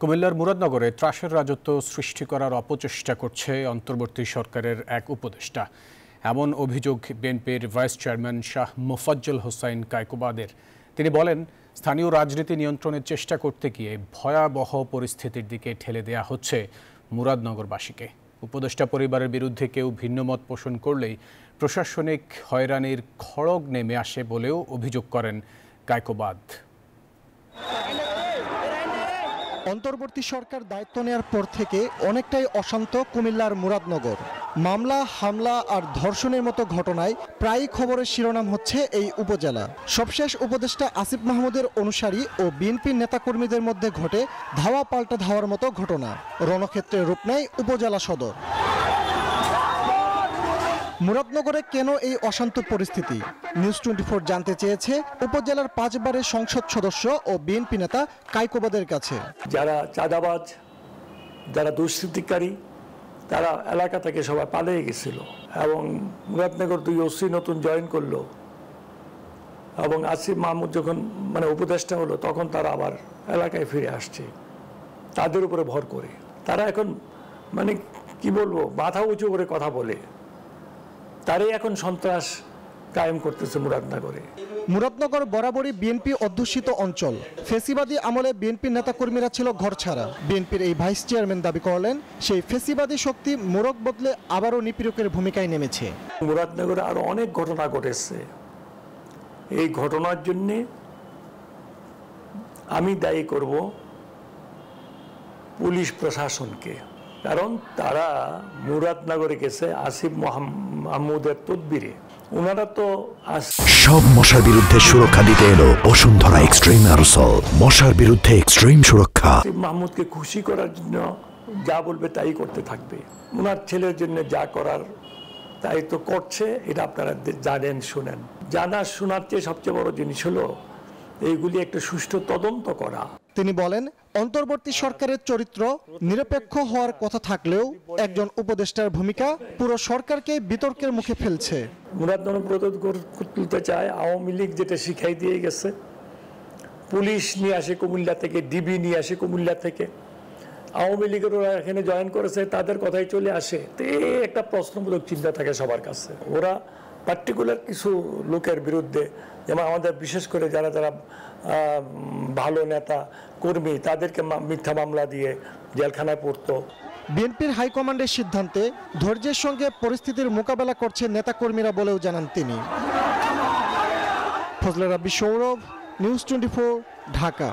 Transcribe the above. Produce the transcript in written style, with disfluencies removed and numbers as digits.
কুমিল্লার মুরাদনগরে ত্রাসের রাজত্ব সৃষ্টি করার অপচেষ্টা করছে অন্তর্বর্তী সরকারের এক উপদেষ্টা। এমন অভিযোগ বিএনপির ভাইস চেয়ারম্যান শাহ মোফাজ্জল হোসাইন কায়কোবাদের। তিনি বলেন, স্থানীয় রাজনীতি নিয়ন্ত্রণের চেষ্টা করতে গিয়ে ভয়াবহ পরিস্থিতির দিকে ঠেলে দেয়া হচ্ছে মুরাদনগরবাসীকে। উপদেষ্টা পরিবারের বিরুদ্ধে কেউ ভিন্নমত পোষণ করলেই প্রশাসনিক হয়রানির খড়গ নেমে আসে বলেও অভিযোগ করেন কায়কোবাদ। অন্তর্বর্তী সরকার দায়িত্ব নেওয়ার পর থেকে অনেকটাই অশান্ত কুমিল্লার মুরাদনগর। মামলা, হামলা আর ধর্ষণের মতো ঘটনায় প্রায়ই খবরের শিরোনাম হচ্ছে এই উপজেলা। সবশেষ উপদেষ্টা আসিফ মাহমুদের অনুসারী ও বিএনপির নেতাকর্মীদের মধ্যে ঘটে ধাওয়া পাল্টা ধাওয়ার মতো ঘটনা। রণক্ষেত্রের রূপ নেয় উপজেলা সদর। মুরাদনগরে কেন এই অশান্ত পরিস্থিতি? নিউজ 24 জানতে চেয়েছে উপজেলার 5 বারের সংসদ সদস্য ও বিএনপি নেতা কায়কোবাদের কাছে। যারা চাঁদাবাজ, যারা দুষ্কৃতিকারী, তারা এলাকা থেকে সবাই পালিয়ে গেছিল এবং মুরাদনগর 2 ওসি নতুন জয়েন করলো এবং আসিফ মাহমুদ যখন উপদেষ্টা হলো তখন তারা আবার এলাকায় ফিরে আসছে তাদের উপরে ভর করে। তারা এখন কি বলবো, মাথা উঁচু করে কথা বলে। তারাই এখন সন্ত্রাস কায়েম করতেছে মুরাদনগরে। মুরাদনগর বরাবরই বিএনপি অধ্যুষিত অঞ্চল। ফেসিবাদী আমলে বিএনপির নেতাকর্মীরা ছিল ঘরছাড়া। বিএনপির এই ভাইস চেয়ারম্যান দাবি করলেন, সেই ফেসিবাদী শক্তি মোড়ক বদলে আবারও নিপীড়কের ভূমিকায় নেমেছে। মুরাদনগরে আরো অনেক ঘটনা ঘটেছে। এই ঘটনার জন্য আমি দায়ী করব পুলিশ প্রশাসনকে, কারণ তারা মুরাদনগরে গেছে আসিফ মাহমুদের তদবিরে। ওনারা তো সব মশার বিরুদ্ধে সুরক্ষা দিতে এলো বসুন্ধরা এক্সট্রিম অ্যারোসল। মশার বিরুদ্ধে এক্সট্রিম সুরক্ষা। আসিফ মাহমুদকে খুশি করার জন্য যা বলবে তাই করতে থাকবে। ওনার ছেলের জন্য যা করার তাই তো করছে। এটা আপনারা জানেন, শুনেন। জানা শোনার চেয়ে সবচেয়ে বড় জিনিস হলো এইগুলি একটা সুষ্ঠু তদন্ত করা। তিনি বলেন, অন্তর্বর্তী সরকারের চরিত্র নিরপেক্ষ হওয়ার কথা থাকলেও একজন উপদেষ্টার ভূমিকা পুরো সরকারকে বিতর্কের মুখে ফেলছে। মুরাদনগর প্রতিরোধ তুলতে চায় আওয়ামী লীগ, যেটা শিখাই দিয়ে গেছে। পুলিশ নিয়ে আসে কুমিল্লা থেকে, ডিবি নিয়ে আসে কুমিল্লা থেকে। আওয়ামী লীগের ওরা এখানে জয়েন করেছে, তাদের কথাই চলে আসে। তো একটা প্রশ্নবোধক চিন্তা থাকে সবার কাছে। ওরা পার্টিকুলার কিছু লোকের বিরুদ্ধে, যেমন আমাদের বিশেষ করে যারা যারা ভালো নেতা কর্মী, তাদেরকে মিথ্যা মামলা দিয়ে জেলখানায় পড়তো। বিএনপির হাইকমান্ডের সিদ্ধান্তে ধৈর্যের সঙ্গে পরিস্থিতির মোকাবেলা করছে নেতাকর্মীরা বলেও জানান তিনি। ফজলে রাব্বি সৌরভ, নিউজ 24, ঢাকা।